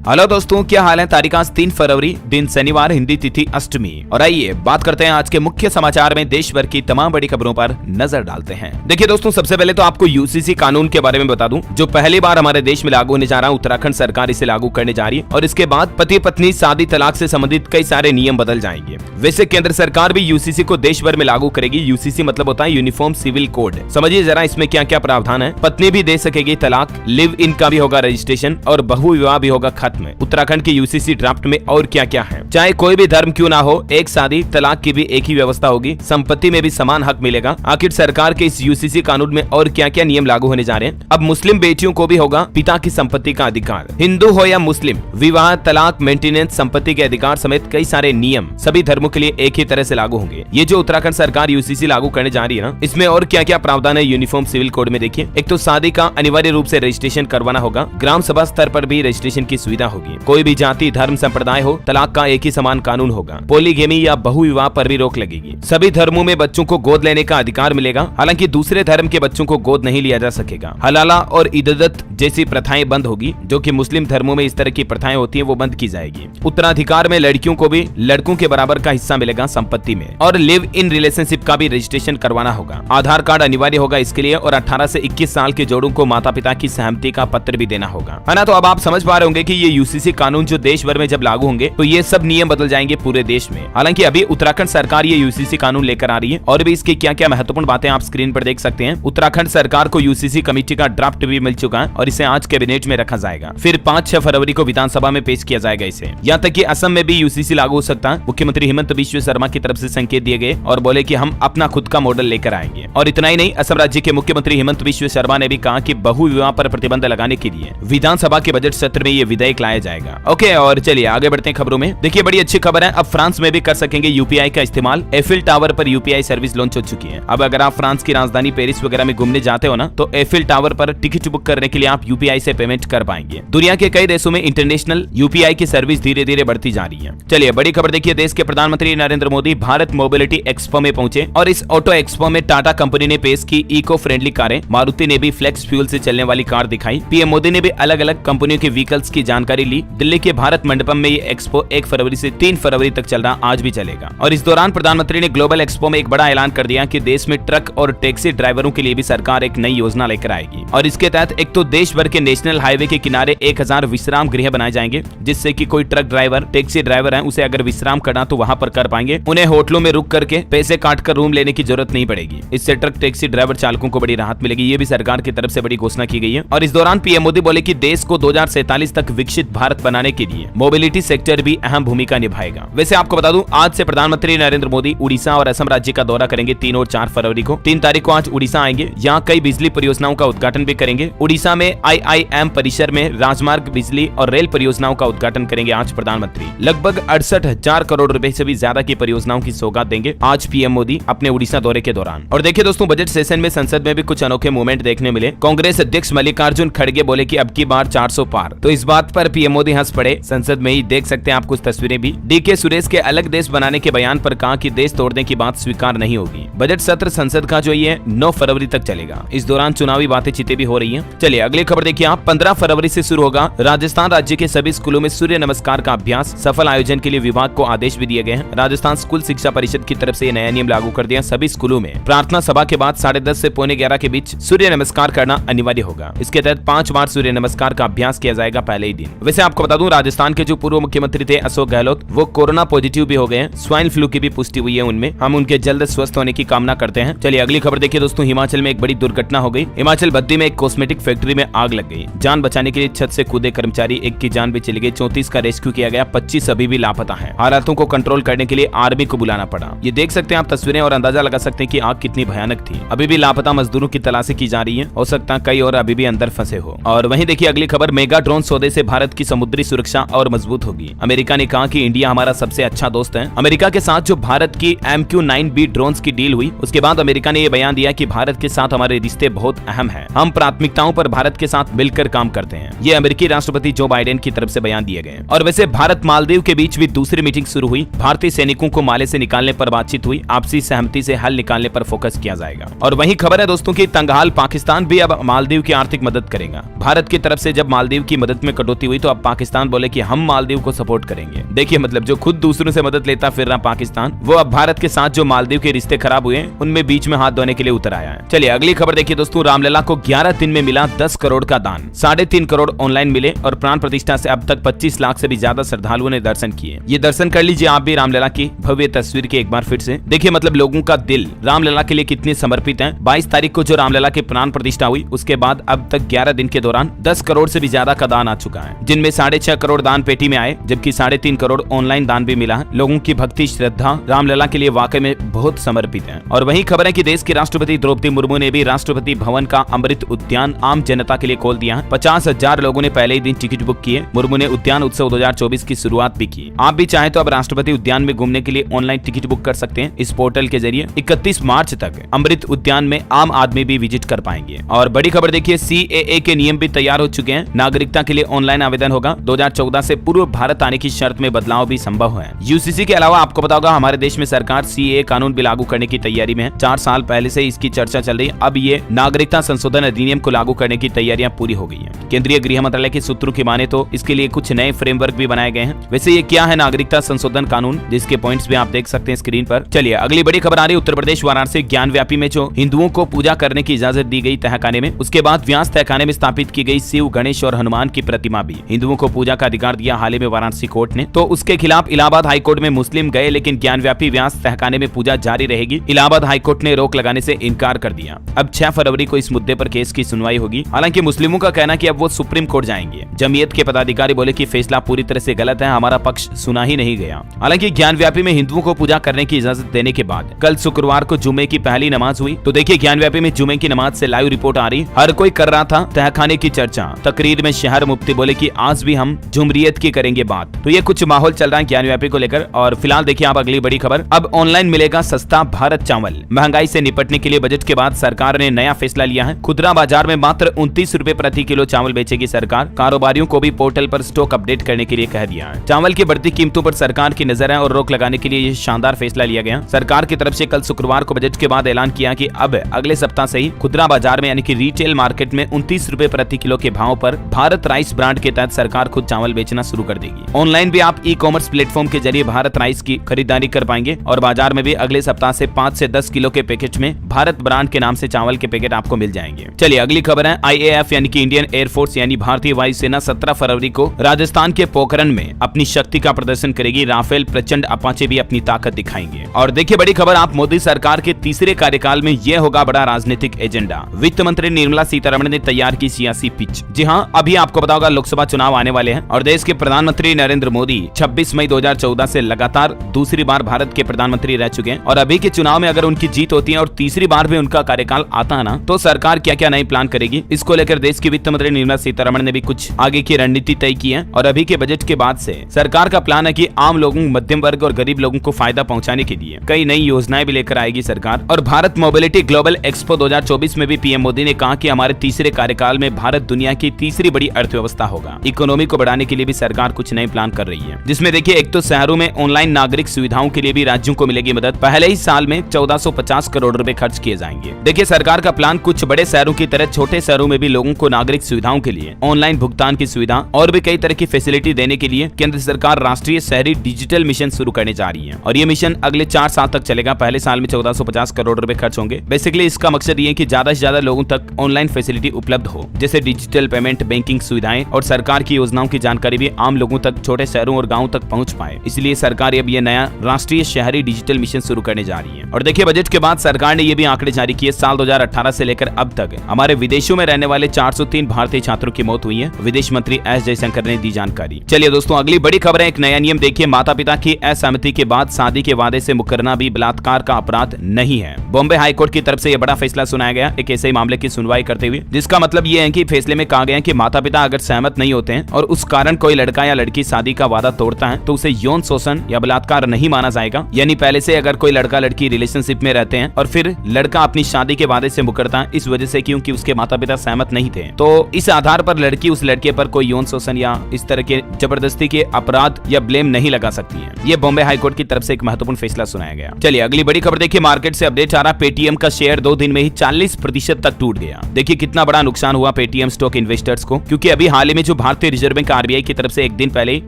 Hello दोस्तों, क्या हाल है। तारीख आज 3 फरवरी, दिन शनिवार, हिंदी तिथि अष्टमी। और आइए बात करते हैं आज के मुख्य समाचार में देश भर की तमाम बड़ी खबरों पर नजर डालते हैं। देखिए दोस्तों, सबसे पहले तो आपको यूसीसी कानून के बारे में बता दूं, जो पहली बार हमारे देश में लागू होने जा रहा है। उत्तराखंड सरकार इसे लागू करने जा रही है और इसके बाद पति पत्नी शादी तलाक से संबंधित कई सारे नियम बदल जाएंगे। वैसे केंद्र सरकार भी यूसीसी को देश भर में लागू करेगी। यूसीसी मतलब होता है यूनिफॉर्म सिविल कोड। समझिए जरा इसमें क्या क्या प्रावधान है। पत्नी भी दे सकेगी तलाक, लिव इन का भी होगा रजिस्ट्रेशन और बहु विवाह भी होगा खत्म। उत्तराखंड के यूसीसी ड्राफ्ट में और क्या क्या है, चाहे कोई भी धर्म क्यों ना हो, एक शादी तलाक की भी एक ही व्यवस्था होगी। संपत्ति में भी समान हक मिलेगा। आखिर सरकार के इस यूसीसी कानून में और क्या क्या नियम लागू होने जा रहे हैं। अब मुस्लिम बेटियों को भी होगा पिता की संपत्ति का अधिकार। हिंदू हो या मुस्लिम, विवाह, तलाक, मेंटेनेंस, संपत्ति के अधिकार समेत कई सारे नियम सभी धर्मों के लिए एक ही तरह से लागू होंगे। ये जो उत्तराखंड सरकार यूसीसी लागू करने जा रही है ना, इसमें और क्या क्या प्रावधान है यूनिफॉर्म सिविल कोड में। देखिए, एक तो शादी का अनिवार्य रूप से रजिस्ट्रेशन करवाना होगा। ग्राम सभा स्तर पर भी रजिस्ट्रेशन की सुविधा होगी। कोई भी जाति, धर्म, संप्रदाय हो, तलाक का एक ही समान कानून होगा। पॉलीगेमी या बहु विवाह पर भी रोक लगेगी। सभी धर्मों में बच्चों को गोद लेने का अधिकार मिलेगा। हालांकि दूसरे धर्म के बच्चों को गोद नहीं लिया जा सकेगा। हलाला और इदत जैसी प्रथाएं बंद होगी, जो कि मुस्लिम धर्मों में इस तरह की प्रथाएं होती हैं, वो बंद की जाएगी। उत्तराधिकार में लड़कियों को भी लड़कों के बराबर का हिस्सा मिलेगा संपत्ति में। और लिव इन रिलेशनशिप का भी रजिस्ट्रेशन करवाना होगा। आधार कार्ड अनिवार्य होगा इसके लिए और 18 से 21 साल के जोड़ों को माता पिता की सहमति का पत्र भी देना होगा, है ना। तो अब आप समझ पा रहे होंगे कि ये यूसीसी कानून जो देश भर में जब लागू होंगे तो ये सब नियम बदल जाएंगे पूरे देश में। हालांकि अभी उत्तराखंड सरकार ये यूसीसी कानून लेकर आ रही है और भी इसकी क्या क्या महत्वपूर्ण बातें आप स्क्रीन पर देख सकते हैं। उत्तराखंड सरकार को यूसीसी कमेटी का ड्राफ्ट भी मिल चुका है और इसे आज कैबिनेट में रखा जाएगा। फिर 5-6 फरवरी को विधानसभा में पेश किया जाएगा इसे। यहाँ तक कि असम में भी यूसीसी लागू हो सकता है। मुख्यमंत्री हिमंत बिश्व शर्मा की तरफ से संकेत दिए गए और बोले कि हम अपना खुद का मॉडल लेकर आएंगे। और इतना ही नहीं, असम राज्य के मुख्यमंत्री हिमंत बिश्व शर्मा ने भी कहा कि बहु विवाह पर प्रतिबंध लगाने के लिए विधानसभा के बजट सत्र में ये विधेयक लाया जाएगा। ओके, और चलिए आगे बढ़ते हैं खबरों में। देखिए, बड़ी अच्छी खबर है, अब फ्रांस में भी कर सकेंगे यूपीआई का इस्तेमाल। एफिल टावर पर यूपीआई सर्विस लॉन्च हो चुकी है। अब अगर आप फ्रांस की राजधानी पेरिस वगैरह में घूमने जाते हो ना, तो एफिल टावर पर टिकट बुक करने के लिए आप यूपीआई से पेमेंट कर पाएंगे। दुनिया के कई देशों में इंटरनेशनल यूपीआई की सर्विस धीरे धीरे बढ़ती जा रही है। चलिए बड़ी खबर देखिए, देश के प्रधानमंत्री नरेंद्र मोदी भारत मोबिलिटी एक्सपो में पहुंचे और इस ऑटो एक्सपो में टाटा कंपनी ने पेश की इको फ्रेंडली कारें। मारुति ने भी फ्लेक्स फ्यूल से चलने वाली कार दिखाई। पीएम मोदी ने भी अलग अलग कंपनियों के व्हीकल्स की जानकारी ली। दिल्ली के भारत मंडपम में ये एक्सपो 1 फरवरी से 3 फरवरी तक चल रहा, आज भी चलेगा। और इस दौरान प्रधानमंत्री ने ग्लोबल एक्सपो में एक बड़ा ऐलान कर दिया कि देश में ट्रक और टैक्सी ड्राइवरों के लिए भी सरकार एक नई योजना लेकर आएगी। और इसके तहत एक तो देश भर के नेशनल हाईवे के किनारे 1000 विश्राम गृह बनाए जाएंगे, जिससे कि कोई ट्रक ड्राइवर, टैक्सी ड्राइवर है, उसे अगर विश्राम करना तो वहां पर कर पाएंगे। उन्हें होटलों में रुक करके पैसे काट कर रूम लेने की जरूरत नहीं पड़ेगी। इससे ट्रक टैक्सी ड्राइवर चालकों को बड़ी राहत मिलेगी। ये भी सरकार की तरफ से बड़ी घोषणा की गई है। और इस दौरान पीएम मोदी बोले कि देश को 2047 तक विकसित भारत बनाने के लिए मोबिलिटी सेक्टर भी अहम भूमिका निभाएगा। वैसे आपको बता दूं, आज से प्रधानमंत्री नरेंद्र मोदी उड़ीसा और असम राज्य का दौरा करेंगे 3 और 4 फरवरी को। 3 तारीख को आज उड़ीसा आएंगे। यहाँ कई बिजली परियोजनाओं का उद्घाटन भी करेंगे। उड़ीसा में IIM परिसर में राजमार्ग, बिजली और रेल परियोजनाओं का उद्घाटन करेंगे आज प्रधानमंत्री। लगभग 68,000 करोड़ रुपए से भी ज्यादा की परियोजनाओं की सौगात देंगे आज पीएम मोदी अपने उड़ीसा दौरे के दौरान। और देखिए दोस्तों, बजट सेशन में संसद में भी कुछ अनोखे मूवमेंट देखने मिले। कांग्रेस अध्यक्ष मल्लिकार्जुन खड़गे बोले कि अब की बार 400 पार। तो इस बात पर पीएम मोदी हंस पड़े। संसद में ही देख सकते हैं आप कुछ तस्वीरें भी। डीके सुरेश के अलग देश बनाने के बयान पर कहा कि देश तोड़ने की बात स्वीकार नहीं होगी। बजट सत्र संसद का जो ये 9 फरवरी तक चलेगा। इस दौरान चुनावी बातें चीतें भी हो रही हैं। चलिए अगली खबर देखिए आप। 15 फरवरी से शुरू होगा राजस्थान राज्य के सभी स्कूलों में सूर्य नमस्कार का अभ्यास। सफल आयोजन के लिए विभाग को आदेश भी दिए गए हैं। राजस्थान स्कूल शिक्षा परिषद की तरफ से ये नया नियम लागू कर दिया। सभी स्कूलों में प्रार्थना सभा के बाद 10:30 से 11:45 के बीच सूर्य नमस्कार करना अनिवार्य होगा। इसके तहत 5 बार सूर्य नमस्कार का अभ्यास किया जाएगा पहले ही दिन। वैसे आपको बता दूं, राजस्थान के जो पूर्व मुख्यमंत्री थे अशोक गहलोत, वो कोरोना पॉजिटिव भी हो गए हैं। स्वाइन फ्लू की भी पुष्टि हुई है उनमें। हम उनके जल्द स्वस्थ होने की कामना करते हैं। चलिए अगली खबर देखिए दोस्तों, हिमाचल में एक बड़ी दुर्घटना हो गई। हिमाचल बद्दी में एक कॉस्मेटिक फैक्ट्री में आग लग गई। जान बचाने के लिए छत से कूदे कर्मचारी, 1 की जान भी चली गई। 34 का रेस्क्यू किया गया। 25 अभी भी लापता है। हालातों को कंट्रोल करने के लिए आर्मी को बुलाना पड़ा। ये देख सकते हैं आप तस्वीरें और अंदाजा लगा सकते हैं कि आग कितनी भयानक थी। अभी भी लापता मजदूरों की तलाशी की जा रही है। हो सकता है कई और अभी भी अंदर फंसे हो। और वहीं देखिए अगली खबर, मेगा ड्रोन सौदे से भारत की समुद्री सुरक्षा और मजबूत होगी। अमेरिका ने कहा कि इंडिया हमारा सबसे अच्छा दोस्त है। अमेरिका के साथ जो भारत की MQ-9B ड्रोन्स की डील हुई, उसके बाद अमेरिका ने यह बयान दिया कि भारत के साथ हमारे रिश्ते बहुत अहम हैं। हम प्राथमिकताओं पर भारत के साथ मिलकर काम करते हैं। ये अमेरिकी राष्ट्रपति जो बाइडेन की तरफ से बयान दिए गए। और वैसे भारत मालदीव के बीच भी दूसरी मीटिंग शुरू हुई। भारतीय सैनिकों को माले से निकालने पर बातचीत हुई। आपसी सहमति से हल निकालने पर फोकस किया जाएगा। और वही खबर है दोस्तों की तंगहाल पाकिस्तान भी अब मालदीव की आर्थिक मदद करेगा। भारत की तरफ से जब मालदीव की मदद में कटौती हुई तो अब पाकिस्तान बोले कि हम मालदीव को सपोर्ट करेंगे। देखिए मतलब जो खुद दूसरों से मदद लेता फिर रहा पाकिस्तान, वो अब भारत के साथ जो मालदीव के रिश्ते खराब हुए उनमें बीच में हाथ धोने के लिए उतर आया है। चलिए अगली खबर देखिए दोस्तों, रामलला को 11 दिन में मिला 10 करोड़ का दान, 3.5 करोड़ ऑनलाइन मिले और प्राण प्रतिष्ठा से अब तक 25 लाख से भी ज्यादा श्रद्धालुओं ने दर्शन किए। ये दर्शन कर लीजिए आप भी रामलला की भव्य तस्वीर के एक बार फिर से। देखिए मतलब लोगों का दिल रामलला के लिए कितने समर्पित है। 22 तारीख को जो रामलला की प्राण प्रतिष्ठा हुई उसके बाद अब तक 11 दिन के दौरान 10 करोड़ से भी ज्यादा का दान आ चुका है, जिनमें 6.5 करोड़ दान पेटी में आए, जबकि 3.5 करोड़ ऑनलाइन दान भी मिला है। लोगों की भक्ति श्रद्धा रामलला के लिए वाकई में बहुत समर्पित है। और वही खबर है कि देश की राष्ट्रपति द्रौपदी मुर्मू ने भी राष्ट्रपति भवन का अमृत उद्यान आम जनता के लिए खोल दिया है। 50,000 लोगों ने पहले ही दिन टिकट बुक किए। मुर्मू ने उद्यान उत्सव 2024 की शुरुआत भी की। आप भी चाहे तो अब राष्ट्रपति उद्यान में घूमने के लिए ऑनलाइन टिकट बुक कर सकते हैं इस पोर्टल के जरिए। 31 मार्च तक अमृत उद्यान में आम आदमी भी विजिट कर पाएंगे। और बड़ी खबर देखिए, CAA के नियम भी तैयार हो चुके हैं। नागरिकता के लिए ऑनलाइन आवेदन होगा। 2014 से पूर्व भारत आने की शर्त में बदलाव भी संभव है। UCC के अलावा आपको पता होगा हमारे देश में सरकार CAA कानून भी लागू करने की तैयारी में है। 4 साल पहले से इसकी चर्चा चल रही है। अब ये नागरिकता संशोधन अधिनियम को लागू करने की तैयारियां पूरी हो गई हैं। केंद्रीय गृह मंत्रालय के सूत्रों की माने तो इसके लिए कुछ नए फ्रेमवर्क भी बनाए गए हैं। वैसे ये क्या है नागरिकता संशोधन कानून, जिसके पॉइंट्स भी आप देख सकते हैं स्क्रीन पर। चलिए अगली बड़ी खबर आ रही है, उत्तर प्रदेश वाराणसी ज्ञानव्यापी में जो हिंदुओं को पूजा करने की इजाजत दी गई तहखाने में, उसके बाद व्यास तहखाने में स्थापित की गई शिव, गणेश और हनुमान की प्रतिमा भी हिंदुओं को पूजा का अधिकार दिया हाल ही में वाराणसी कोर्ट ने। तो उसके खिलाफ इलाहाबाद हाईकोर्ट में मुस्लिम गए, लेकिन ज्ञानव्यापी व्यास तहखाने में पूजा जारी रहेगी। इलाहाबाद हाईकोर्ट ने रोक लगाने से इनकार कर दिया। अब 6 फरवरी को इस मुद्दे पर केस की सुनवाई होगी। हालांकि मुस्लिमों का कहना कि अब वो सुप्रीम कोर्ट जाएंगे। जमीयत के पदाधिकारी बोले कि फैसला पूरी तरह से गलत है, हमारा पक्ष सुना ही नहीं गया। हालांकि ज्ञानव्यापी में हिंदुओं को पूजा करने की इजाजत देने के बाद कल शुक्रवार को जुमे की पहली नमाज हुई। तो देखिए ज्ञानव्यापी में जुमे की नमाज से लाइव रिपोर्ट आ रही, हर कोई कर रहा था तहखाने की चर्चा। तकरीर में शहर मुफ्ती बोले कि आज भी हम जुमरियत की करेंगे बात। तो ये कुछ माहौल चल रहा है ज्ञानव्यापी को लेकर। और फिलहाल देखिए आप अगली बड़ी खबर, अब ऑनलाइन मिलेगा सस्ता भारत चावल। महंगाई से निपटने के लिए बजट के बाद सरकार ने नया फैसला लिया है। खुदरा बाजार में मात्र 29 रुपए प्रति किलो चावल बेचेगी सरकार। कारोबारियों को भी पोर्टल पर स्टॉक अपडेट करने के लिए कह दिया है। चावल की बढ़ती कीमतों पर सरकार की नजर है और रोक लगाने के लिए ये शानदार फैसला लिया गया। सरकार की तरफ से कल शुक्रवार को बजट के बाद ऐलान किया कि अब अगले सप्ताह से ही खुदरा बाजार में यानी कि रिटेल मार्केट में 29 रुपए प्रति किलो के भाव पर भारत राइस ब्रांड के तहत सरकार खुद चावल बेचना शुरू कर देगी। ऑनलाइन भी आप ई-कॉमर्स प्लेटफॉर्म के जरिए भारत राइस की खरीदारी कर पाएंगे और बाजार में भी अगले सप्ताह से 5 से 10 किलो के पैकेट में भारत ब्रांड के नाम से चावल के पैकेट आपको मिल जाएंगे। चलिए अगली खबर है, IAF यानी कि इंडियन एयरफोर्स यानी भारतीय वायुसेना 17 फरवरी को राजस्थान के पोखरण में अपनी शक्ति का प्रदर्शन करेगी। राफेल, प्रचंड अपाचे भी अपनी ताकत दिखाएंगे। और देखिए बड़ी खबर, आप मोदी सरकार के तीसरे कार्यकाल में यह होगा बड़ा राजनीतिक एजेंडा। वित्त मंत्री निर्मला सीतारमण ने तैयार की सियासी पिच। जी हां, अभी आपको पता होगा लोकसभा चुनाव आने वाले हैं और देश के प्रधानमंत्री नरेंद्र मोदी 26 मई 2014 से लगातार दूसरी बार भारत के प्रधानमंत्री रह चुके हैं। और अभी के चुनाव में अगर उनकी जीत होती है और तीसरी बार भी उनका कार्यकाल आता है ना, तो सरकार क्या क्या नई प्लान करेगी, इसको लेकर देश की वित्त मंत्री निर्मला सीतारमण ने भी कुछ आगे की रणनीति तय की है। और अभी के बजट के बाद से सरकार का प्लान है कि आम लोगों, मध्यम वर्ग और गरीब लोगों को फायदा पहुंचाने के लिए कई नई योजनाएं भी लेकर आएगी सरकार। और भारत मोबिलिटी ग्लोबल एक्सपो 2024 में भी पीएम मोदी ने कहा कि हमारे तीसरे कार्यकाल में भारत दुनिया की तीसरी बड़ी अर्थव्यवस्था होगा। इकोनॉमी को बढ़ाने के लिए भी सरकार कुछ नए प्लान कर रही है, जिसमें देखिए एक तो शहरों में ऑनलाइन नागरिक सुविधाओं के लिए भी राज्यों को मिलेगी मदद। पहले ही साल में 1450 करोड़ रुपए खर्च किए जाएंगे। देखिए सरकार का प्लान कुछ बड़े शहरों की तरह छोटे शहरों में भी लोगों को नागरिक सुविधाओं के लिए ऑनलाइन भुगतान की सुविधा और भी कई तरह की फैसिलिटी देने के लिए केंद्र सरकार राष्ट्रीय शहरी डिजिटल मिशन शुरू करने जा रही है। और ये मिशन अगले 4 साल तक चलेगा। पहले साल में 1450 करोड़ रुपए खर्च होंगे। बेसिकली इसका मकसद ये है कि ज्यादा से ज्यादा लोगों तक ऑनलाइन फैसिलिटी उपलब्ध हो, जैसे डिजिटल पेमेंट, बैंकिंग सुविधाएं और सरकार की योजनाओं की जानकारी भी आम लोगों तक, छोटे शहरों और गाँव तक पहुँच पाए। इसलिए सरकार अब ये नया राष्ट्रीय शहरी डिजिटल मिशन शुरू करने जा रही है। और देखिए बजट के बाद सरकार ने ये भी आंकड़े जारी किए, साल 2018 से लेकर अब तक हमारे विदेशों में रहने वाले 403 भारतीय छात्रों की मौत हुई है। विदेश मंत्री एस जयशंकर ने दी जानकारी। चलिए दोस्तों अगली बड़ी खबर है, एक नया नियम देखिए, माता पिता की असहमति के बाद शादी के वादे से मुकरना भी बलात्कार का अपराध नहीं है। बॉम्बे हाईकोर्ट की तरफ से यह बड़ा फैसला सुनाया गया एक ऐसे मामले की सुनवाई करते हुए, जिसका मतलब यह है कि फैसले में कहा गया कि माता पिता अगर सहमत नहीं होते हैं और उस कारण कोई लड़का या लड़की शादी का वादा तोड़ता है तो उसे यौन शोषण या बलात्कार नहीं माना जाएगा। यानी पहले से अगर कोई लड़का लड़की रिलेशनशिप में रहते हैं और फिर लड़का अपनी शादी के वादे से मुकरता है इस वजह से क्योंकि उसके माता पिता सहमत नहीं थे, तो इस आधार पर लड़की उस लड़के पर कोई यौन शोषण या इस तरह के जबरदस्ती के अपराध या ब्लेम नहीं लगा सकती है। ये बॉम्बे हाईकोर्ट की तरफ से एक महत्वपूर्ण फैसला सुनाया गया। चलिए अगली बड़ी खबर देखिए, मार्केट से अपडेट आ रहा, पेटीएम का शेयर 2 दिन में ही 40% तक टूट गया। देखिए कितना बड़ा नुकसान हुआ पेटीएम स्टॉक इन्वेस्टर्स को, क्योंकि अभी हाल ही में जो भारतीय रिजर्व बैंक आरबीआई की तरफ से एक दिन पहले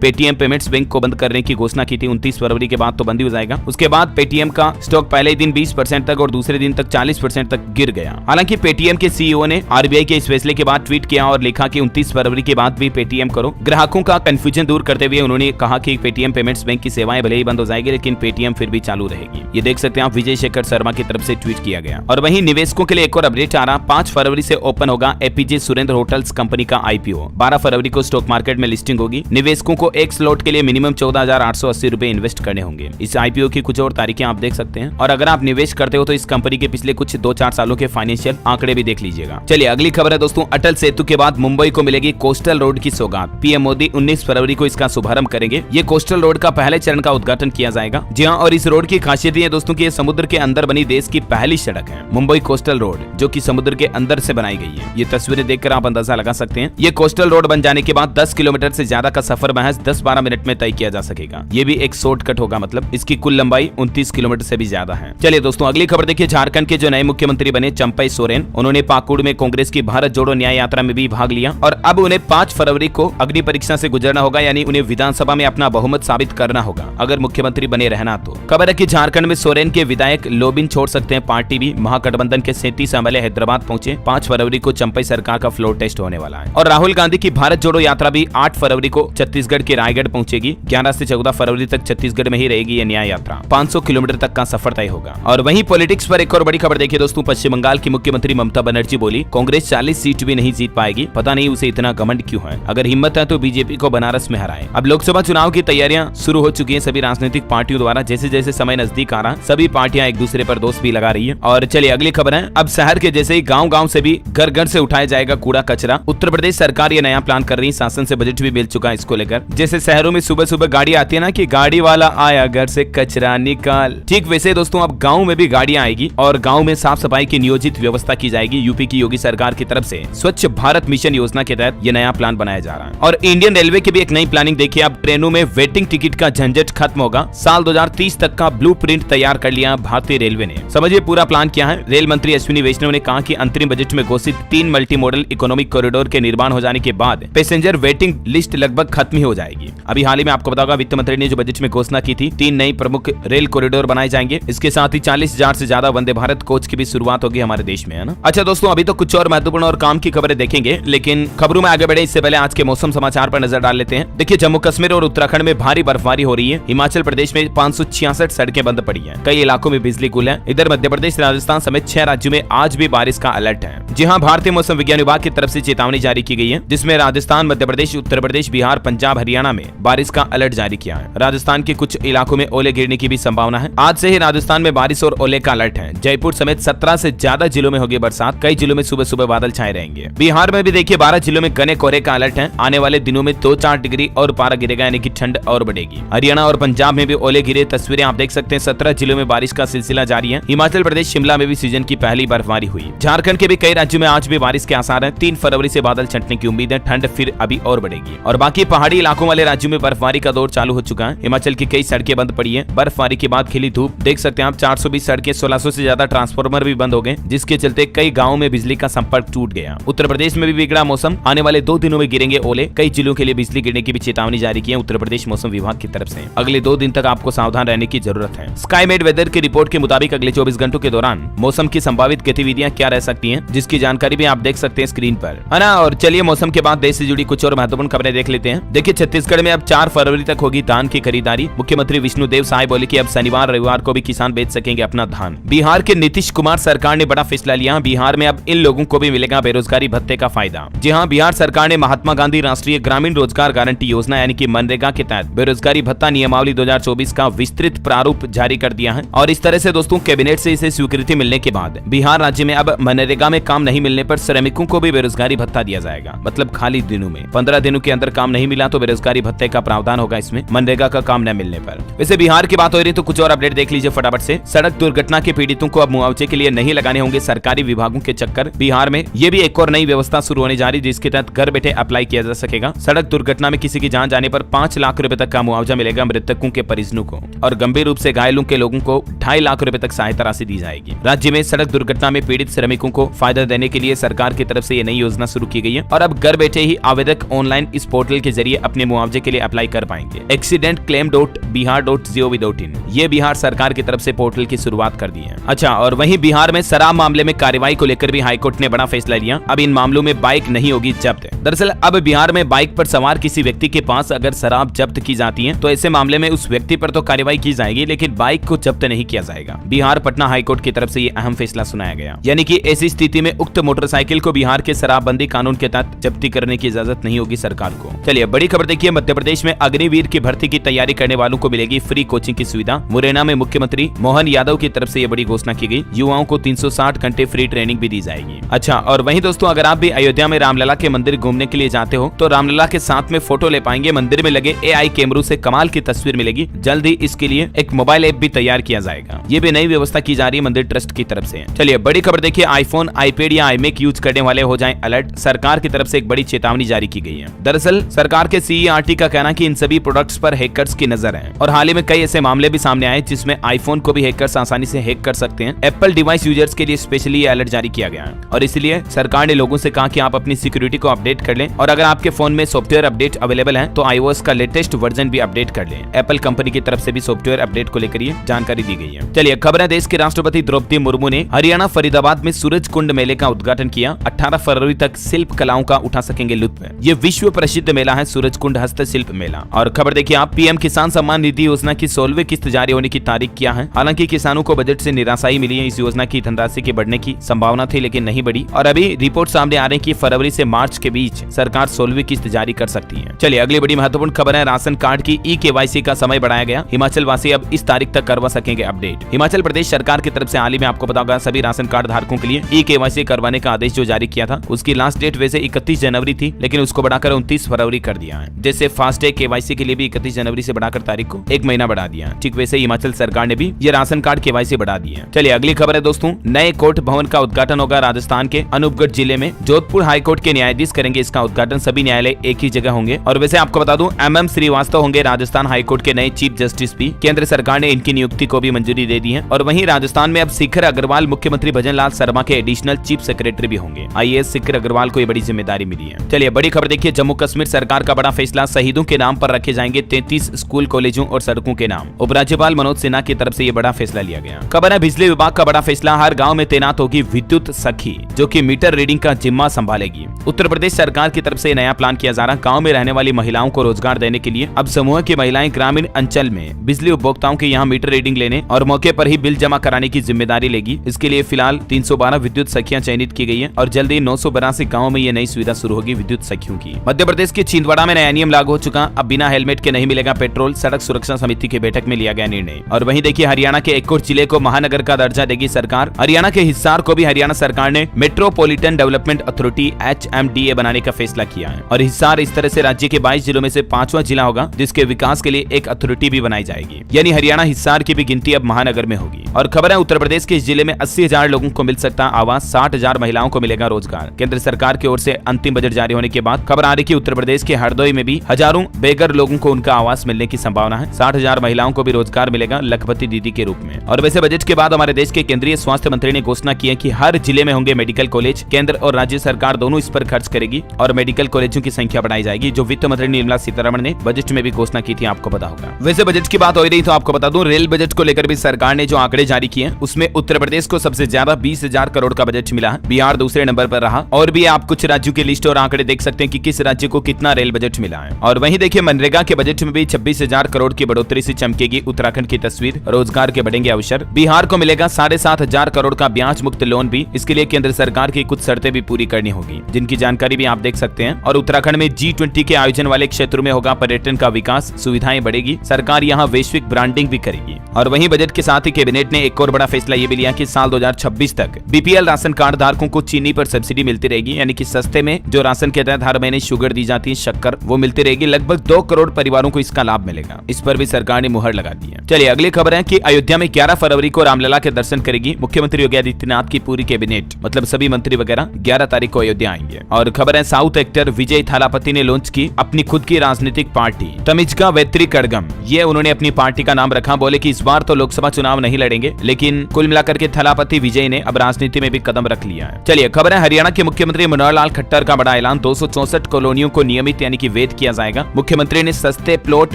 पेटीएम पेमेंट्स बैंक को बंद करने की घोषणा की थी। 29 फरवरी के बाद तो बंद ही हो जाएगा। उसके बाद पेटीएम का स्टॉक पहले दिन 20% तक और दूसरे दिन तक 40% तक गिर गया। हालांकि पेटीएम के सीईओ ने आरबीआई के इस फैसले के बाद ट्वीट किया और लिखा कि 29 फरवरी के बाद भी पेटीएम करो। ग्राहकों का कंफ्यूजन दूर करते हुए उन्होंने कहा कि पेटीएम पेमेंट्स बैंक की सेवाएं भले ही बंद हो जाएगी, लेकिन पेटीएम फिर भी चालू रहेगी। ये देख सकते हैं आप, विजय शेखर शर्मा की तरफ से ट्वीट किया गया। और वहीं निवेशकों के लिए एक और अपडेट आ रहा, 5 फरवरी से ओपन होगा एपीजे सुरेंद्र होटल्स कंपनी का आईपीओ। 12 फरवरी को स्टॉक मार्केट में लिस्टिंग होगी। निवेशकों को एक स्लॉट के लिए मिनिमम 14,880 रुपए इन्वेस्ट करने होंगे। इस आईपीओ की कुछ और तारीखें आप देख सकते हैं। और अगर आप निवेश करते हो तो इस कंपनी के पिछले कुछ 2-4 सालों के फाइनेंशियल आंकड़े भी देख लीजिएगा। चलिए अगली खबर है दोस्तों, अटल सेतु के बाद मुंबई को मिलेगी कोस्टल रोड की सौगात। पीएम मोदी 19 फरवरी को इसका शुभारंभ करेंगे। ये कोस्टल रोड का पहले चरण का उद्घाटन किया जाएगा। जी हाँ, और इस रोड की खासियत ये दोस्तों की समुद्र के अंदर बनी देश की पहली सड़क है, मुंबई कोस्टल रोड, जो कि समुद्र के अंदर से बनाई गई है। ये तस्वीरें देखकर आप अंदाजा लगा सकते हैं। ये कोस्टल रोड बन जाने के बाद 10 किलोमीटर से ज्यादा का सफर महज 10-12 मिनट में तय किया जा सकेगा। ये भी एक शॉर्टकट होगा, मतलब इसकी कुल लंबाई 29 किलोमीटर से भी ज्यादा है। चलिए दोस्तों अगली खबर देखिए, झारखंड के जो नए मुख्यमंत्री बने चंपई सोरेन, उन्होंने पाकुड़ में कांग्रेस की भारत जोड़ो न्याय यात्रा में भी भाग लिया और अब उन्हें 5 फरवरी को अग्नि परीक्षा से गुजरना होगा, यानी उन्हें विधानसभा में अपना बहुमत साबित करना होगा अगर मुख्यमंत्री बने रहना तो। खबर है कि झारखंड में सोरेन के विधायक लोबिन छोड़ सकते हैं पार्टी भी। महागठबंधन के 37 एमएलए हैदराबाद पहुंचे। 5 फरवरी को चंपई सरकार का फ्लोर टेस्ट होने वाला है। और राहुल गांधी की भारत जोड़ो यात्रा भी 8 फरवरी को छत्तीसगढ़ के रायगढ़ पहुंचेगी। 11 से 14 फरवरी तक छत्तीसगढ़ में ही रहेगी ये न्याय यात्रा। 500 किलोमीटर तक का सफर तय होगा। और वहीं पॉलिटिक्स पर एक और बड़ी खबर देखिए दोस्तों, पश्चिम बंगाल की मुख्यमंत्री ममता बनर्जी बोली कांग्रेस 40 सीट भी नहीं जीत पाएगी, पता नहीं उसे इतना घमंड क्यों है। अगर हिम्मत है तो बीजेपी को बनारस में हराए। अब लोकसभा चुनाव की तैयारियां शुरू हो चुकी है सभी राजनीतिक पार्टियों द्वारा। जैसे जैसे समय नजदीक आ रहा, सभी पार्टियां एक दूसरे पर दोष भी लगा रही है। और चलिए अगली खबर है, अब शहर के जैसे ही गांव-गांव से भी घर घर से उठाया जाएगा कूड़ा कचरा। उत्तर प्रदेश सरकार ये नया प्लान कर रही है, शासन से बजट भी मिल चुका है इसको लेकर। जैसे शहरों में सुबह सुबह गाड़ी आती है ना कि गाड़ी वाला आया घर से कचरा निकाल, ठीक वैसे दोस्तों अब गाँव में भी गाड़ियां आएगी और गाँव में साफ सफाई की नियोजित व्यवस्था की जाएगी। यूपी की योगी सरकार की तरफ से स्वच्छ भारत मिशन योजना के तहत ये नया प्लान बनाया जा रहा है। और इंडियन रेलवे की भी एक नई प्लानिंग देखिए, अब ट्रेनों में वेटिंग टिकट का झंझट खत्म होगा। साल 2030 तक का ब्लूप्रिंट तैयार कर लिया भारतीय रेलवे ने। समझिए पूरा प्लान क्या है। रेल मंत्री अश्विनी वैष्णव ने कहा कि अंतरिम बजट में घोषित 3 मल्टी मॉडल इकोनॉमिक कॉरिडोर के निर्माण हो जाने के बाद पैसेंजर वेटिंग लिस्ट लगभग खत्म ही हो जाएगी। अभी हाल ही में आपको बताऊंगा वित्त मंत्री ने जो बजट में घोषणा की थी, 3 नई प्रमुख रेल कॉरिडोर बनाए जाएंगे। इसके साथ ही 40,000 से ज्यादा वंदे भारत कोच की भी शुरुआत होगी हमारे देश में, है ना। अच्छा दोस्तों, अभी तो कुछ और महत्वपूर्ण और काम की खबरें देखेंगे, लेकिन खबरों में आगे बढ़े इससे पहले आज के मौसम समाचार पर नजर डाल लेते हैं। देखिए जम्मू कश्मीर और उत्तराखंड में भारी बर्फबारी हो रही है। हिमाचल प्रदेश में 566 सड़कें बंद पड़ी हैं। कई इलाकों में बिजली गुल है। इधर मध्य प्रदेश, राजस्थान समेत 6 राज्यों में आज भी बारिश का अलर्ट है। जी हां, भारतीय मौसम विज्ञान विभाग की तरफ से चेतावनी जारी की गई है, जिसमें राजस्थान, मध्य प्रदेश, उत्तर प्रदेश, बिहार, पंजाब, हरियाणा में बारिश का अलर्ट जारी किया है। राजस्थान के कुछ इलाकों में ओले गिरने की भी संभावना है। आज से ही राजस्थान में बारिश और ओले का अलर्ट है। जयपुर समेत 17 से ज्यादा जिलों में होगी बरसात। कई जिलों में सुबह सुबह बादल छाए रहेंगे। बिहार में भी देखिए 12 जिलों में घने कोहरे का अलर्ट है। आने वाले दिनों में 2-4 डिग्री और पारा गिरेगा, यानी कि ठंड और बढ़ेगी। हरियाणा और पंजाब में भी ओले गिरे तस्वीरें आप देख सकते हैं। 17 जिलों में बारिश का सिलसिला जारी है। हिमाचल प्रदेश, शिमला में भी सीजन की पहली बर्फबारी हुई। झारखंड के भी कई राज्यों में आज भी बारिश के आसार हैं। 3 फरवरी से बादल छंटने की उम्मीद है। ठंड फिर अभी और बढ़ेगी। और बाकी पहाड़ी इलाकों वाले राज्यों में बर्फबारी का दौर चालू हो चुका है। हिमाचल की कई सड़कें बंद पड़ी है। बर्फबारी के बाद खिली धूप देख सकते हैं आप। 420 सड़कें, 1600 से ज्यादा ट्रांसफार्मर भी बंद हो गए, जिसके चलते कई गाँव में बिजली का संपर्क टूट गया। उत्तर प्रदेश में भी बिगड़ा मौसम। आने वाले 2 दिनों में गिरेंगे ओले। कई जिलों के लिए बिजली गिरने की भी चेतावनी जारी की है उत्तर प्रदेश मौसम विभाग की तरफ से। अगले 2 दिन तक आपको सावधान रहने की जरूरत है। स्काईमेट वेदर की रिपोर्ट के मुताबिक अगले 24 घंटों के दौरान मौसम की संभावित गतिविधियां क्या रह सकती हैं, जिसकी जानकारी भी आप देख सकते हैं स्क्रीन पर, है ना। और चलिए मौसम के बाद देश से जुड़ी कुछ और महत्वपूर्ण खबरें देख लेते हैं। देखिए छत्तीसगढ़ में अब 4 फरवरी तक होगी धान की खरीदारी। मुख्यमंत्री विष्णुदेव साय बोले कि अब शनिवार रविवार को भी किसान बेच सकेंगे अपना धान। बिहार के नीतीश कुमार सरकार ने बड़ा फैसला लिया। बिहार में अब इन लोगों को भी मिलेगा बेरोजगारी भत्ते का फायदा। जी हाँ, बिहार सरकार ने महात्मा गांधी राष्ट्रीय ग्रामीण रोजगार गारंटी योजना यानी कि मनरेगा के तहत बेरोजगारी भत्ता नियमावली 2024 का विस्तृत प्रारूप जारी कर दिया है। और इस तरह से दोस्तों कैबिनेट से इसे स्वीकृति मिलने के बाद बिहार राज्य में अब मनरेगा में काम नहीं मिलने पर श्रमिकों को भी बेरोजगारी भत्ता दिया जाएगा। मतलब खाली दिनों में 15 दिनों के अंदर काम नहीं मिला तो बेरोजगारी भत्ते का प्रावधान होगा इसमें, मनरेगा का काम न मिलने पर। वैसे बिहार की बात हो रही तो कुछ और अपडेट देख लीजिए फटाफट से। सड़क दुर्घटना के पीड़ितों को अब मुआवजे के लिए नहीं लगाने होंगे सरकारी विभागों के चक्कर। बिहार में ये भी एक और नई व्यवस्था शुरू होने जा रही, जिसके तहत घर बैठे अप्लाई किया जा सकेगा। सड़क दुर्घटना में किसी की जान जाने पर 5 लाख रुपए तक का मुआवजा मिलेगा मृतकों के परिजनों को, और गंभीर रूप से घायलों के लोगों को 2.5 लाख रुपए तक सहायता राशि दी जाएगी। राज्य में सड़क दुर्घटना में पीड़ित श्रमिकों को फायदा देने के लिए सरकार की तरफ से ये नई योजना शुरू की गई है। और अब घर बैठे ही आवेदक ऑनलाइन इस पोर्टल के जरिए अपने मुआवजे के लिए अप्लाई कर पाएंगे। accidentclaim.bihar.gov.in ये बिहार सरकार की तरफ से पोर्टल की शुरुआत कर दी है। अच्छा, और वहीं बिहार में शराब मामले में कार्रवाई को लेकर भी हाईकोर्ट ने बड़ा फैसला लिया। अब इन मामलों में बाइक नहीं होगी जब्त। दरअसल अब बिहार में बाइक पर सवार किसी व्यक्ति के पास अगर शराब जब्त की जाती है तो ऐसे मामले में उस व्यक्ति पर तो कार्रवाई की जाएगी, लेकिन बाइक को जब्त नहीं किया जाएगा। बिहार पटना हाईकोर्ट की तरफ से ये अहम फैसला सुनाया गया। यानी कि ऐसी स्थिति में उक्त मोटरसाइकिल को बिहार के शराबबंदी कानून के तहत जब्ती करने की इजाजत नहीं होगी सरकार को। चलिए बड़ी खबर देखिए, मध्य प्रदेश में अग्निवीर की भर्ती की तैयारी करने वालों को मिलेगी फ्री कोचिंग की सुविधा। मुरैना में मुख्यमंत्री मोहन यादव की तरफ से ये बड़ी घोषणा की गई। युवाओं को 360 घंटे फ्री ट्रेनिंग भी दी जाएगी। अच्छा, और वहीं दोस्तों अगर आप भी अयोध्या में रामलला के मंदिर घूमने के लिए जाते हो तो रामलला के साथ में फोटो ले पाएंगे। मंदिर में लगे AI कैमरों से कमाल की तस्वीर मिलेगी। जल्द ही इसके लिए एक मोबाइल ऐप भी तैयार किया जाएगा। ये भी नई व्यवस्था की जा रही है मंदिर ट्रस्ट की तरफ से। चलिए बड़ी खबर देखिए, आईफोन, आईपैड या iMac यूज करने वाले हो जाएं अलर्ट। सरकार की तरफ से एक बड़ी चेतावनी जारी की गई है। दरअसल सरकार के CERT का कहना कि इन सभी प्रोडक्ट्स पर हैकर्स की नजर है और हाल ही में कई ऐसे मामले भी सामने आए जिसमें आईफोन को भी हैकर्स आसानी से हैक कर सकते हैं। एप्पल डिवाइस यूजर्स के लिए स्पेशली अलर्ट जारी किया गया है और इसलिए सरकार ने लोगों से कहा कि आप अपनी सिक्योरिटी को अपडेट कर लें और अगर आपके फोन में सॉफ्टवेयर अपडेट अवेलेबल है तो iOS का लेटेस्ट वर्जन भी अपडेट कर लें। एप्पल कंपनी की तरफ से भी सॉफ्टवेयर अपडेट को लेकर ये जानकारी दी गई है। चलिए खबर है, देश के राष्ट्रपति द्रौपदी मुर्मू ने हरियाणा फरीदाबाद में सूरज कुंड मेले का उद्घाटन किया। 18 फरवरी तक शिल्प कलाओं का उठा सकेंगे लुत्फ। ये विश्व प्रसिद्ध मेला है सूरज कुंड हस्तशिल्प मेला। और खबर देखिए आप, पीएम किसान सम्मान निधि योजना की 16वीं किस्त जारी होने की तारीख क्या है। हालांकि किसानों को बजट से निराशा ही मिली है। इस योजना की धनराशि के बढ़ने की संभावना थी लेकिन नहीं बढ़ी और अभी रिपोर्ट सामने आ रही है कि फरवरी से मार्च के बीच सरकार 16वीं किस्त जारी कर सकती है। चलिए अगली बड़ी महत्वपूर्ण खबर है, राशन कार्ड की eKYC का समय बढ़ाया गया। हिमाचल वासी अब इस तारीख तक करवा सकेंगे अपडेट। हिमाचल प्रदेश सरकार की तरफ से हाल ही में आपको पता होगा सभी राशन कार्ड धारकों के लिए eKYC करवाने का आदेश जो जारी किया था उसकी लास्ट डेट वैसे 31 जनवरी थी लेकिन उसको बढ़ाकर 29 फरवरी कर दिया है। जैसे फास्टैग KYC के लिए भी 31 जनवरी से बढ़ाकर तारीख को एक महीना बढ़ा दिया, ठीक वैसे हिमाचल सरकार ने भी ये राशन कार्ड KYC बढ़ा दी है। चलिए अगली खबर है दोस्तों, नए कोर्ट भवन का उद्घाटन होगा राजस्थान के अनूपगढ़ जिले में। जोधपुर हाईकोर्ट के न्यायाधीश करेंगे इसका उद्घाटन। सभी न्यायालय एक ही जगह होंगे और वैसे आपको बता दूं MM श्रीवास्तव होंगे राजस्थान हाईकोर्ट के नए चीफ जस्टिस भी। केंद्र सरकार ने इनकी नियुक्ति को भी मंजूरी दे दी है और वहीं राजस्थान में अब शिखर अग्रवाल मुख्यमंत्री भजनलाल शर्मा के एडिशनल चीफ सेक्रेटरी भी होंगे। IAS शिखर अग्रवाल को ये बड़ी जिम्मेदारी मिली है। चलिए बड़ी खबर देखिए, जम्मू कश्मीर सरकार का बड़ा फैसला, शहीदों के नाम पर रखे जाएंगे 33 स्कूल कॉलेजों और सड़कों के नाम। उपराज्यपाल मनोज सिन्हा की तरफ से ये बड़ा फैसला लिया गया। खबर है, बिजली विभाग का बड़ा फैसला, हर गाँव में तैनात होगी विद्युत सखी जो की मीटर रीडिंग का जिम्मा संभालेगी। उत्तर प्रदेश सरकार की तरफ से नया प्लान किया जा रहा। गाँव में रहने वाली महिलाओं को रोजगार देने के लिए अब समूह की महिलाएं ग्रामीण अंचल में बिजली उपभोक्ताओं के यहाँ मीटर रीडिंग लेने और मौके पर ही बिल जमा कराने की जिम्मेदारी लेगी। इसके लिए फिलहाल 312 विद्युत सखियां चयनित की गई है और जल्द ही 982 गाँव में ये नई सुविधा शुरू होगी विद्युत सखियों की। मध्य प्रदेश के छिंदवाड़ा में नया नियम लागू हो चुका। अब बिना हेलमेट के नहीं मिलेगा पेट्रोल। सड़क सुरक्षा समिति की बैठक में लिया गया निर्णय। और वहीं देखिए हरियाणा के एक और जिले को महानगर का दर्जा देगी सरकार। हरियाणा के हिसार को भी हरियाणा सरकार ने मेट्रोपॉलिटन डेवलपमेंट अथॉरिटी HMDA बनाने का फैसला किया है और हिसार इस तरह से राज्य के 22 जिलों में से 5वां जिला होगा जिसके विकास के लिए एक अथॉरिटी भी बनाई जाएगी। यानी हरियाणा हिसार की भी गिनती अब महानगर में होगी। और खबर है, उत्तर प्रदेश के इस जिले में 80,000 लोगों को मिल सकता है आवास, 60,000 महिलाओं को मिलेगा रोजगार। केंद्र सरकार की ओर से अंतिम बजट जारी होने के बाद खबर आ रही कि उत्तर प्रदेश के हरदोई में भी हजारों बेघर लोगों को उनका आवास मिलने की संभावना है। 60,000 महिलाओं को भी रोजगार मिलेगा लखपति दीदी के रूप में। और वैसे बजट के बाद हमारे देश के केंद्रीय स्वास्थ्य मंत्री ने घोषणा की है कि हर जिले में होंगे मेडिकल कॉलेज। केंद्र और राज्य सरकार दोनों इस पर खर्च करेगी और मेडिकल कॉलेजों की संख्या बढ़ाई जाएगी, जो वित्त मंत्री निर्मला सीतारमण ने बजट में भी घोषणा की थी, आपको पता होगा। वैसे बजट की बात हो रही तो आपको बता दूं, रेल बजट को लेकर भी सरकार ने जो आंकड़े जारी किए उसमें उत्तर प्रदेश को सबसे ज्यादा 20,000 करोड़ का बजट मिला है। बिहार दूसरे नंबर पर रहा। और भी आप कुछ राज्यों की लिस्ट और आंकड़े देख सकते हैं कि किस राज्य को कितना रेल बजट मिला है। और वहीं देखिए मनरेगा के बजट में भी 26,000 करोड़ की बढ़ोतरी से चमकेगी उत्तराखंड की तस्वीर। रोजगार के बढ़ेंगे अवसर। बिहार को मिलेगा 7,500 करोड़ का ब्याज मुक्त लोन भी। इसके लिए केंद्र सरकार की कुछ शर्तें भी पूरी करनी होगी, जिनकी जानकारी भी आप देख सकते हैं। और उत्तराखंड में G20 के आयोजन वाले क्षेत्रों में होगा पर्यटन का विकास, सुविधाएं बढ़ेगी। सरकार यहाँ वैश्विक ब्रांडिंग भी करेगी। और वहीं बजट के साथ ही कैबिनेट ने एक और बड़ा फैसला ये भी लिया कि साल 2026 तक BPL राशन कार्ड धारकों को चीनी पर सब्सिडी मिलती रहेगी। यानी कि सस्ते में जो राशन के तहत हर महीने शुगर दी जाती है, शक्कर, वो मिलती रहेगी। लगभग 2 करोड़ परिवारों को इसका लाभ मिलेगा। इस पर भी सरकार ने मुहर लगा दी है। चलिए अगली खबर है कि अयोध्या में 11 फरवरी को रामलला के दर्शन करेगी मुख्यमंत्री योगी आदित्यनाथ की पूरी कैबिनेट, मतलब सभी मंत्री वगैरह 11 तारीख को अयोध्या आएंगे। और खबर है, साउथ एक्टर विजय थालापति ने लॉन्च की अपनी खुद की राजनीतिक पार्टी तमिजका वेत्री कड़गम। ये उन्होंने अपनी पार्टी का नाम रखा। बोले कि इस बार तो लोकसभा चुनाव नहीं लड़ेंगे, लेकिन कुल मिलाकर के थालापति विजय ने अब राजनीति में भी कदम रख लिया है। चलिए खबर है, हरियाणा के मुख्यमंत्री मनोहर लाल खट्टर का बड़ा ऐलान। 264 कॉलोनियों को नियमित यानी कि वैध किया जाएगा। मुख्यमंत्री ने सस्ते प्लॉट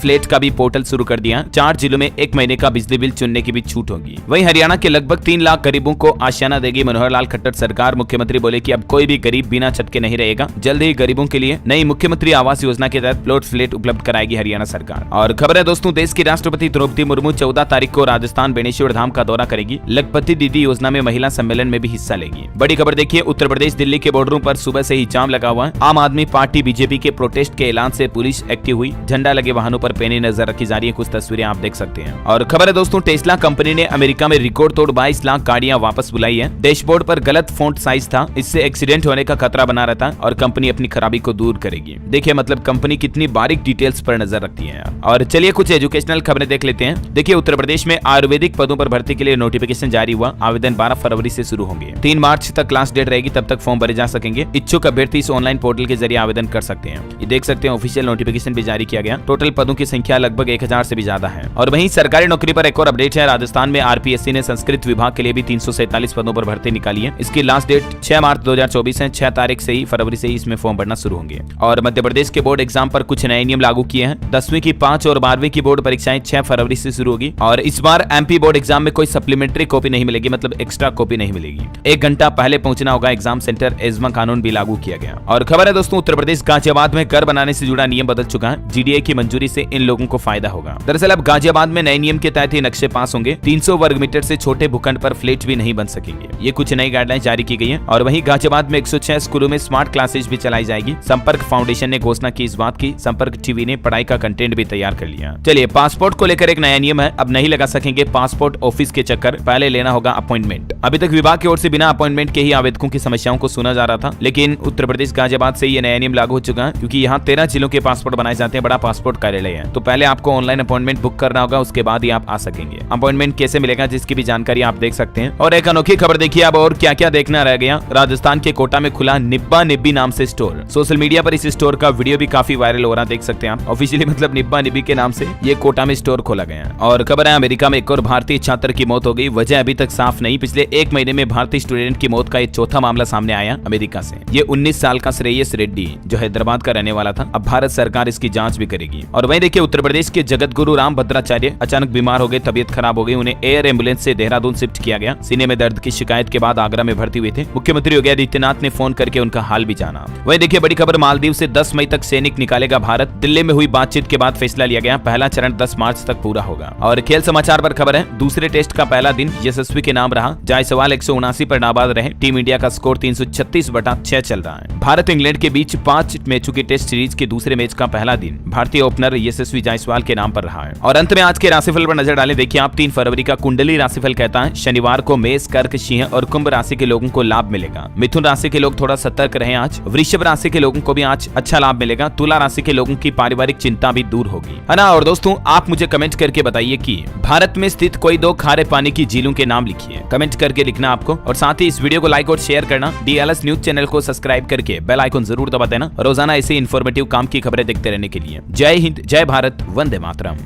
फ्लैट का भी पोर्टल शुरू कर दिया। 4 जिलों में 1 महीने का बिजली बिल चुनने की भी छूट होगी। वहीं हरियाणा के लगभग 3 लाख गरीबों को आशियाना देगी मनोहर लाल खट्टर सरकार। मुख्यमंत्री बोले कि अब कोई भी गरीब बिना छत के नहीं रहेगा। जल्द ही गरीबों के लिए नई मुख्यमंत्री आवास योजना के तहत प्लॉट फ्लैट उपलब्ध कराएगी हरियाणा सरकार। और खबर है दोस्तों, देश की राष्ट्रपति द्रौपदी मुर्मू 14 तारीख को राजस्थान बेनेश्वर धाम का दौरा करेगी। लखपति दीदी योजना में महिला सम्मेलन में भी हिस्सा लेगी। बड़ी खबर देखिए, उत्तर प्रदेश दिल्ली के बॉर्डरों पर सुबह से ही जाम लगा हुआ है। आम आदमी पार्टी बीजेपी के प्रोटेस्ट के ऐलान से पुलिस एक्टिव हुई। झंडा लगे वाहनों पर पैनी नजर रखी जा रही है। कुछ तस्वीरें आप देख सकते हैं। और खबर है दोस्तों, टेस्ला कंपनी ने अमेरिका में रिकॉर्ड तोड़ 22 लाख गाड़ियां वापस बुलाई है। डैशबोर्ड पर गलत फॉन्ट साइज था, इससे एक्सीडेंट होने का खतरा बना रहता है और कंपनी अपनी खराबी को दूर करेगी। देखिए मतलब कंपनी कितनी बारीक डिटेल्स पर नजर रखती है। और चलिए कुछ एजुकेशनल खबरें देख लेते हैं। देखिए उत्तर प्रदेश में आयुर्वेदिक पदों पर भर्ती के लिए नोटिफिकेशन जारी हुआ। आवेदन 12 फरवरी से शुरू होंगे। 3 मार्च तक लास्ट डेट रहेगी, तब तक फॉर्म भरे जा सकेंगे। इच्छुक अभ्यर्थी इस ऑनलाइन पोर्टल के जरिए आवेदन कर सकते हैं। ये देख सकते हैं ऑफिशियल नोटिफिकेशन भी जारी किया गया। टोटल पदों की संख्या लगभग 1000 से भी ज्यादा है। और वहीं सरकारी नौकरी पर एक और अपडेट है। राजस्थान में आरपीएससी ने संस्कृत विभाग के लिए भी 347 पदों पर भर्ती निकाली है। इसकी लास्ट डेट 6 मार्च 2024 है। 6 तारीख से ही फरवरी से ही इसमें फॉर्म भरना शुरू होंगे। और मध्य प्रदेश के बोर्ड एग्जाम पर कुछ नए नियम लागू किए हैं। 10वीं की 5 और 12वीं की बोर्ड परीक्षाएं 6 फरवरी से शुरू होगी। और इस बार एमपी बोर्ड एग्जाम में कोई सप्लीमेंट्री कॉपी नहीं मिलेगी, मतलब एक्स्ट्रा कॉपी नहीं मिलेगी। 1 घंटा पहले पहुंचना होगा एग्जाम सेंटर। एजमा कानून भी लागू किया गया। और खबर है दोस्तों, उत्तर प्रदेश गाजियाबाद में घर बनाने से जुड़ा नियम बदल चुका है। जीडीए की मंजूरी से इन लोगों को फायदा होगा। दरअसल अब गाजियाबाद में नए नियम के तहत ही नक्शे पास होंगे। 300 वर्ग मीटर से छोटे भूखंड पर फ्लैट भी नहीं बन सकेंगे। ये कुछ नई गाइडलाइन जारी की गई है। और वहीं गाजियाबाद में 106 स्कूलों में स्मार्ट क्लासेज भी चलाई जाएगी। संपर्क फाउंडेशन ने घोषणा की इस बात की। संपर्क टीवी ने पढ़ाई का कंटेंट भी तैयार कर लिया। चलिए पासपोर्ट को लेकर एक नया नियम है। अब नहीं लगा सकेंगे पासपोर्ट ऑफिस के चक्कर, पहले लेना होगा अपॉइंटमेंट। अभी तक विभाग की ओर से बिना अपॉइंटमेंट के ही आवेदकों की समस्याओं को सुना जा रहा था, लेकिन उत्तर प्रदेश गाजियाबाद से ये नया नियम लागू हो चुका है। क्योंकि यहाँ 13 जिलों के पासपोर्ट बनाए जाते हैं। बड़ा पासपोर्ट कार्यालय है, तो पहले आपको ऑनलाइन अपॉइंटमेंट बुक करना होगा, उसके बाद ही आप आ सकेंगे। अपॉइंटमेंट कैसे मिलेगा जिसकी भी जानकारी आप देख सकते हैं। और एक अनोखी खबर देखिए अब और क्या क्या देखना रह गया। राजस्थान के कोटा में खुला निब्बा निब्बी नाम से स्टोर। सोशल मीडिया पर इस स्टोर का वीडियो भी काफी वायरल हो रहा, देख सकते हैं आप। ऑफिशियली मतलब निब्बा निब्बी के नाम से ये कोटा में स्टोर खोला गया। और खबर है अमेरिका में एक और भारतीय छात्र की मौत हो गई। वजह अभी तक साफ नहीं। पिछले 1 महीने में भारतीय स्टूडेंट की मौत का ये चौथा मामला सामने आया अमेरिका से। ये 19 साल का श्रेयस रेड्डी जो हैदराबाद का रहने वाला था। अब भारत सरकार इसकी जांच भी करेगी। और वहीं देखिए उत्तर प्रदेश के जगत गुरु राम भद्राचार्य अचानक बीमार हो गए, तबीयत खराब हो गई। उन्हें एयर एम्बुलेंस से देहरादून शिफ्ट किया गया। सीने में दर्द की शिकायत के बाद आगरा में भर्ती हुए थे। मुख्यमंत्री योगी आदित्यनाथ ने फोन करके उनका हाल भी जाना। वहीं देखिए बड़ी खबर, मालदीव से 10 मई तक सैनिक निकालेगा भारत। दिल्ली में हुई बातचीत के बाद फैसला लिया गया। पहला चरण 10 मार्च तक पूरा होगा। और खेल समाचार पर खबर है, दूसरे टेस्ट का पहला दिन यशस्वी के नाम रहा। जायसवाल 179 पर नाबाद रहे। टीम इंडिया का स्कोर 336/6 चल रहा है। भारत इंग्लैंड के बीच 5 मैचों की टेस्ट सीरीज के दूसरे मैच का पहला दिन भारतीय ओपनर यशस्वी जायसवाल के नाम पर रहा है। और अंत में आज के राशिफल पर नजर डालें। देखिए आप 3 फरवरी का कुंडली राशिफल कहता है शनिवार को मेष, कर्क, सिंह और कुंभ राशि के लोगों को लाभ मिलेगा। मिथुन राशि के लोग थोड़ा सतर्क रहें आज। वृषभ राशि के लोगों को भी आज अच्छा लाभ मिलेगा। तुला राशि के लोगों की पारिवारिक चिंता भी दूर होगी, है ना। और दोस्तों आप मुझे कमेंट करके बताइए कि भारत में स्थित कोई 2 खारे पानी की झीलों के नाम लिखिए। कमेंट करके लिखना आपको। और साथ ही इस वीडियो को लाइक और शेयर करना। DLS न्यूज चैनल को सब्सक्राइब करके बेल आइकन जरूर दबा देना। रोजाना ऐसे इन्फॉर्मेटिव काम की खबरें देखते रहने के लिए। जय हिंद, जय भारत, वंदे मातरम।